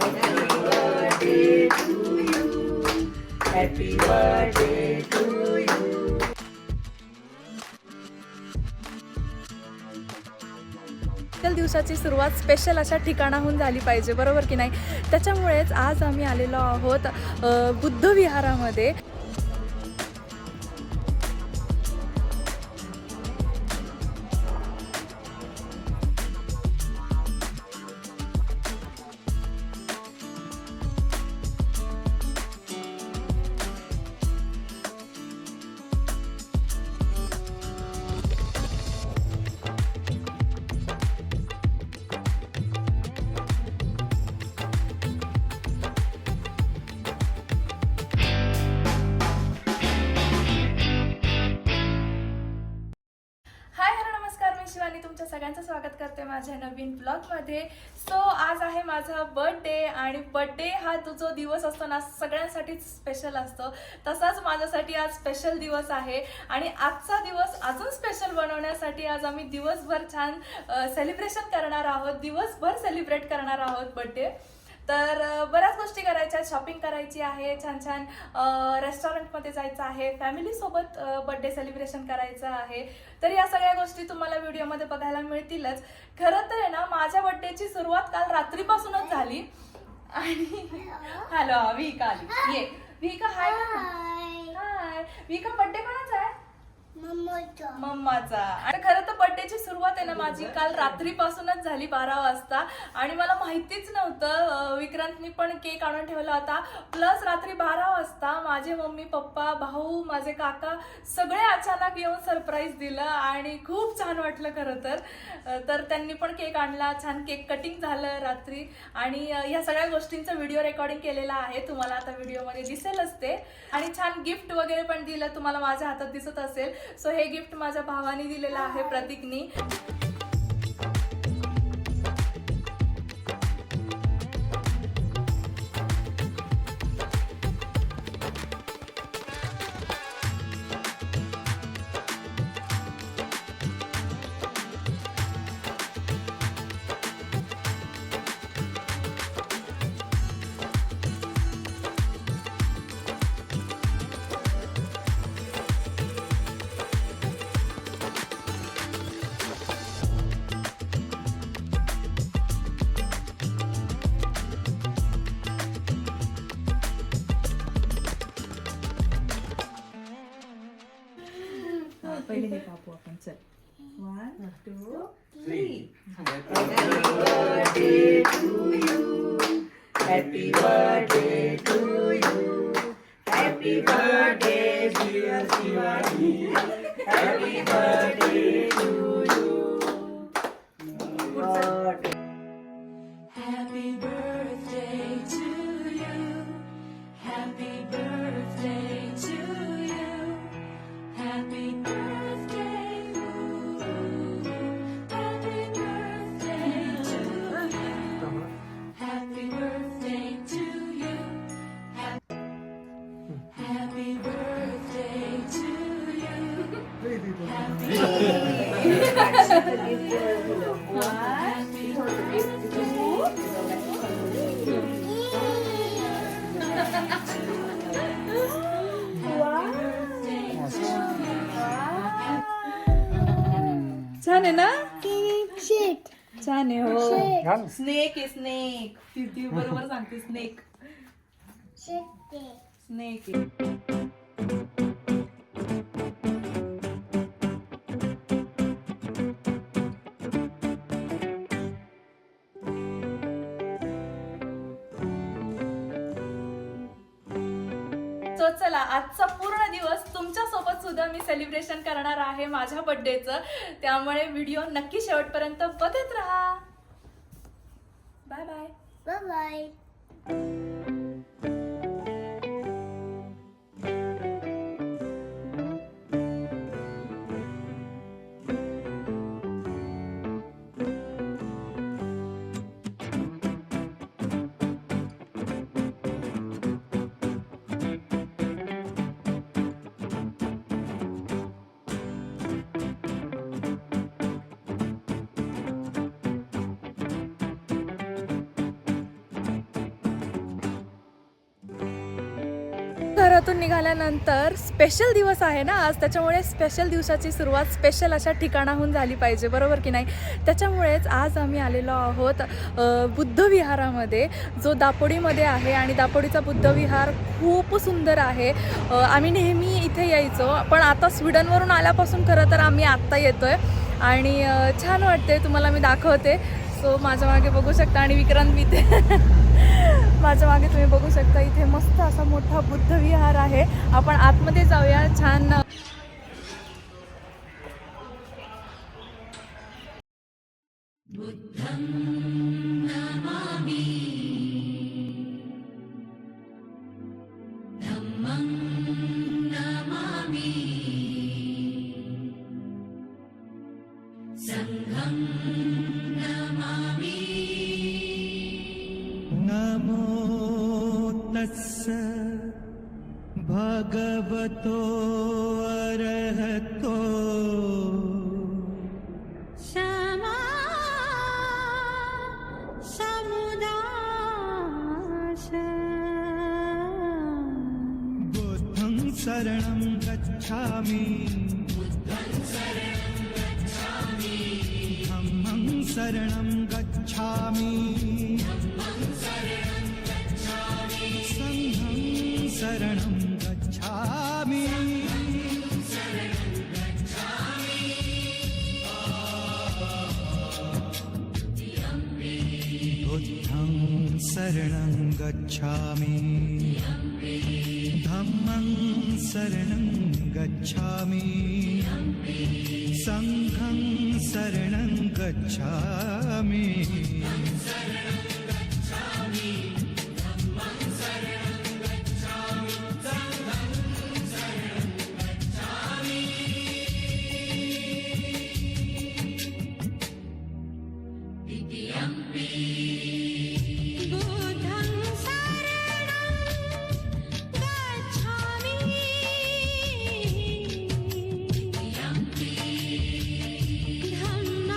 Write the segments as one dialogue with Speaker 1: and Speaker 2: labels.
Speaker 1: birthday to you. Happy birthday to you.
Speaker 2: दिवसाची सुरुवात special अशा ठिकाणाहून झाली पाहिजे, बरोबर की नाही? त्याच्यामुळेच आज आम्ही आलेलो आहोत बुद्ध विहारामध्ये. शिवानी तुमच्या सगळ्यांचं स्वागत करते माझ्या नवीन ब्लॉगमध्ये. सो आज आहे माझा बर्थडे आणि बर्थडे हा जो दिवस असतो ना सगळ्यांसाठीच स्पेशल असतो, तसाच माझ्यासाठी आज स्पेशल दिवस आहे. आणि आजचा दिवस अजून स्पेशल बनवण्यासाठी आज आम्ही दिवसभर छान सेलिब्रेशन करणार आहोत, दिवसभर सेलिब्रेट करणार आहोत बर्थडे. तर बऱ्याच गोष्टी करायच्या, शॉपिंग करायची आहे, छान छान रेस्टॉरंटमध्ये जायचं आहे, फॅमिलीसोबत बर्थडे सेलिब्रेशन करायचं आहे. तर या सगळ्या गोष्टी तुम्हाला व्हिडिओमध्ये बघायला मिळतीलच. खरं तर आहे ना माझ्या बर्थडेची सुरुवात काल रात्रीपासूनच झाली. आणि हॅलो विका आली, ये विका. हाय हाय विका. बर्थडे कोणाचा आहे? मम्माचा. आणि खरं तर बर्थडेची सुरुवात आहे ना माझी काल रात्रीपासूनच झाली 12 वाजता. आणि मला माहितीच नव्हतं. विक्रांतनी पण केक आणून ठेवला होता. प्लस रात्री 12 वाजता माझे मम्मी पप्पा भाऊ माझे काका सगळे अचानक येऊन सरप्राईज दिलं आणि खूप छान वाटलं खरं तर. तर त्यांनी पण केक आणला, छान केक कटिंग झालं रात्री. आणि या सगळ्या गोष्टींचं व्हिडिओ रेकॉर्डिंग केलेलं आहे, तुम्हाला आता व्हिडिओमध्ये दिसेलच ते. आणि छान गिफ्ट वगैरे पण दिलं, तुम्हाला माझ्या हातात दिसत असेल. सो हे गिफ्ट माझ्या भावाने दिलेलं आहे, प्रतीकनी. पहिले हे कापू आपण. चल 1 2 3.
Speaker 1: Happy birthday to you. Happy birthday to you. Happy birthday dear Shivani. Happy birthday to you.
Speaker 3: Happy birthday to you. Happy birthday to you. Happy birthday. Happy birthday to you. Happy birthday to you. Happy birthday to you.
Speaker 2: छान आहे ना? छान आहे. हो snake आहे, snake. ती बरोबर सांगते, स्नेक स्नेक आहे. सो चला आजचा पूर्ण दिवस तुमच्या सोबत सुद्धा मी सेलिब्रेशन करणार आहे माझ्या बर्थडेचं. त्यामुळे व्हिडिओ नक्की शेवटपर्यंत बघत राहा. Bye bye.
Speaker 4: Bye bye.
Speaker 2: घरातून निघाल्यानंतर स्पेशल दिवस आहे ना आज, त्याच्यामुळे स्पेशल दिवसाची सुरुवात स्पेशल अशा ठिकाणाहून झाली पाहिजे, बरोबर की नाही. त्याच्यामुळेच आज आम्ही आलेलो आहोत बुद्ध विहारामध्ये, जो दापोडीमध्ये आहे. आणि दापोडीचा बुद्ध विहार खूप सुंदर आहे. आम्ही नेहमी इथे यायचो, पण आता स्वीडनवरून आल्यापासून खरं तर आम्ही आत्ता येतो आहे आणि छान वाटते. तुम्हाला मी दाखवते. सो माझ्या मागे बघू शकता आणि विक्रांत मी ते माझ्या मागे तुम्ही बघू शकता, इथे मस्त असा मोठा बुद्ध विहार आहे. आपण आतमध्ये जाऊया. छान
Speaker 4: नमो तस्स भगवतो अरहतो
Speaker 3: क्षमा समुदाश
Speaker 4: बुद्धं शरणं गच्छामि धम्मं शरणं गच्छामि संघं शरणं गच्छामि बुद्धं शरणं गच्छामि धम्मं शरणं गच्छामि संघं शरणं गच्छामि
Speaker 3: बुद्धं शरणं गच्छामि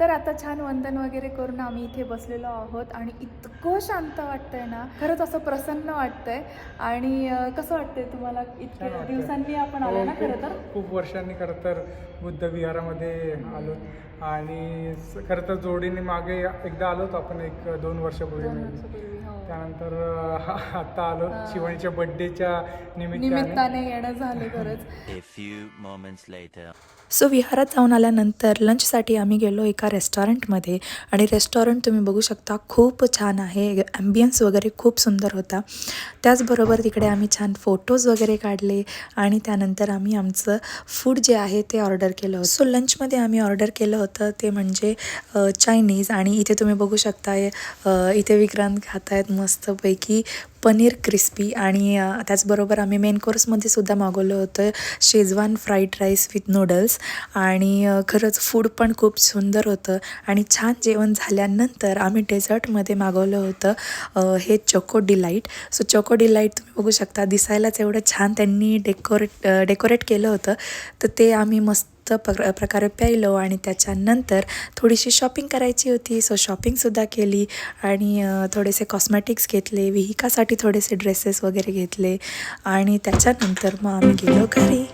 Speaker 2: तर आता छान वंदन वगैरे करून आम्ही इथे बसलेलो आहोत आणि इतकं शांत वाटतंय ना, खरंच असं प्रसन्न वाटतंय. आणि कसं वाटतंय तुम्हाला? इतक्या दिवसांनी आपण आलो ना खरं तर.
Speaker 5: खूप वर्षांनी खरं तर बुद्ध विहारामध्ये आलो आणि खरं तर जोडीने मागे एकदा आलोत आपण 1-2 वर्षापूर्वी. त्यानंतर आता आलो शिवानीच्या बर्थडेच्या
Speaker 2: निमित्ताने येणं झालं खरंच.
Speaker 6: A few moments later.
Speaker 7: So विहारात जाऊन आल्यानंतर लंचसाठी आम्ही गेलो एका रेस्टॉरंटमध्ये आणि रेस्टॉरंट तुम्ही बघू शकता खूप छान आहे. ॲम्बियन्स वगैरे खूप सुंदर होता. त्याचबरोबर तिकडे आम्ही छान फोटोज वगैरे काढले आणि त्यानंतर आम्ही आमचं फूड जे आहे ते ऑर्डर केलं होतं. सो लंचमध्ये आम्ही ऑर्डर केलं होतं ते म्हणजे चायनीज. आणि इथे तुम्ही बघू शकता इथे विक्रांत खात आहेत मस्तपैकी पनीर क्रिस्पी. आणि त्याचबरोबर आम्ही मेन कोर्समध्ये सुद्धा मागवलं होतं Schezwan fried rice with noodles. आणि खरंच फूड पण खूप सुंदर होतं. आणि छान जेवण झाल्यानंतर आम्ही डेझर्टमध्ये मागवलं होतं हे choco delight. So choco delight तुम्ही बघू शकता दिसायलाच एवढं छान त्यांनी डेकोरेट केलं होतं. तर ते आम्ही मस्त प्रकारे प्यायलो आणि त्याच्यानंतर थोडीशी शॉपिंग करायची होती. सो शॉपिंगसुद्धा केली आणि थोडेसे कॉस्मॅटिक्स घेतले, विहिकासाठी थोडेसे ड्रेसेस वगैरे घेतले आणि त्याच्यानंतर मग आम्ही गेलो घरी.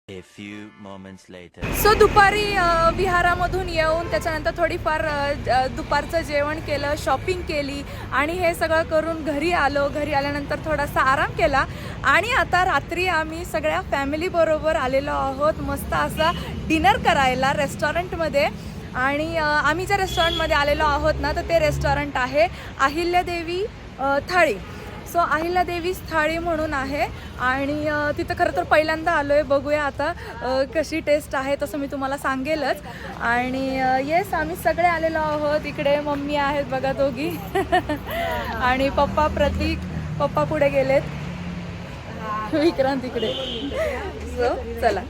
Speaker 6: A few moments later.
Speaker 2: So दुपारी विहारामधून येऊन त्याच्यानंतर थोडीफार दुपारचं जेवण केलं, शॉपिंग केली आणि हे सगळं करून घरी आलो. घरी आल्यानंतर थोडासा आराम केला आणि आता रात्री आम्ही सगळ्या फॅमिलीबरोबर आलेलो आहोत मस्त असा डिनर करायला रेस्टॉरंटमध्ये. आणि आम्ही ज्या रेस्टॉरंटमध्ये आलेलो आहोत ना तर ते रेस्टॉरंट आहे अहिल्यादेवी थाळी. सो अहिल्यादेवी थाळी म्हणून आहे आणि तिथं खरं तर पहिल्यांदा आलो आहे. बघूया आता कशी टेस्ट आहे तसं मी तुम्हाला सांगेलच. आणि येस आम्ही सगळे आलेलो आहोत. इकडे मम्मी आहेत बघा दोघी आणि पप्पा प्रतीक, पप्पा पुढे गेलेत, विक्रांत इकडे. सो चला.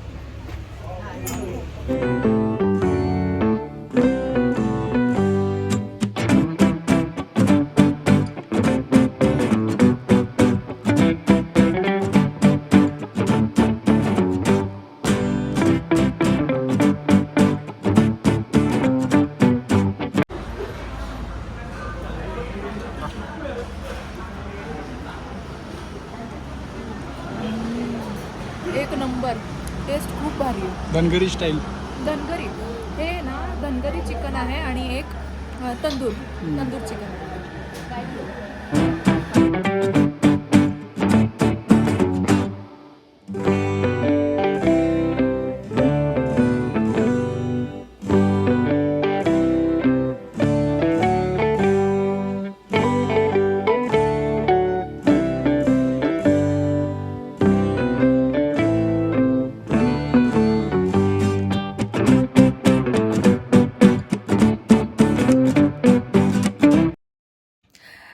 Speaker 2: एक नंबर, टेस्ट खूप भारी आहे.
Speaker 5: धनगरी स्टाईल.
Speaker 2: धनगरी हे ना, धनगरी चिकन आहे आणि एक तंदूर चिकन.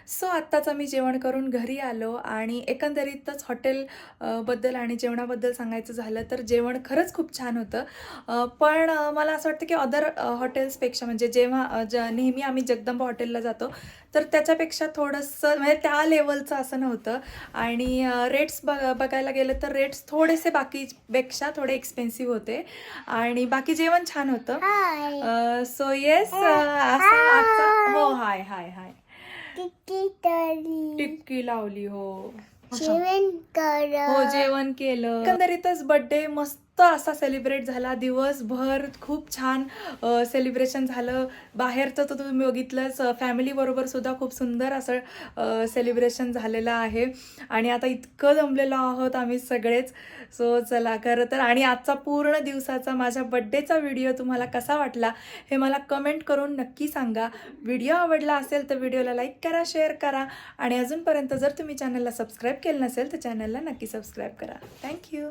Speaker 2: सो आत्ताच आम्ही जेवण करून घरी आलो आणि एकंदरीतच हॉटेल बद्दल आणि जेवणाबद्दल सांगायचं झालं तर जेवण खरंच खूप छान होतं. पण मला असं वाटतं की अदर हॉटेल्सपेक्षा म्हणजे जेव्हा नेहमी आम्ही जगदंबा हॉटेलला जातो तर त्याच्यापेक्षा थोडंसं म्हणजे त्या लेवलचं असं नव्हतं. आणि रेट्स बघायला गेलं तर रेट्स थोडेसे बाकीपेक्षा थोडे एक्सपेन्सिव्ह होते आणि बाकी जेवण छान होतं. सो येस, असं आजचा हो हाय हाय हाय टिक्की लावली. हो जेवण केलं. एकंदरीतच बर्थडे मस्त असा सेलिब्रेट झाला. दिवसभर खूप छान सेलिब्रेशन झालं. बाहेरचं तर तुम्ही बघितलंच, फॅमिलीबरोबर सुद्धा खूप सुंदर असं सेलिब्रेशन झालेलं आहे. आणि आता इतकं जमलेलो आहोत आम्ही सगळेच. सो चला, खरं तर आणि आजचा पूर्ण दिवसाचा माझ्या बड्डेचा व्हिडिओ तुम्हाला कसा वाटला हे मला कमेंट करून नक्की सांगा. व्हिडिओ आवडला असेल तर व्हिडिओला लाईक करा, शेअर करा आणि अजूनपर्यंत जर तुम्ही चॅनलला सबस्क्राईब केलं नसेल तर चॅनलला नक्की सबस्क्राईब करा. थँक्यू.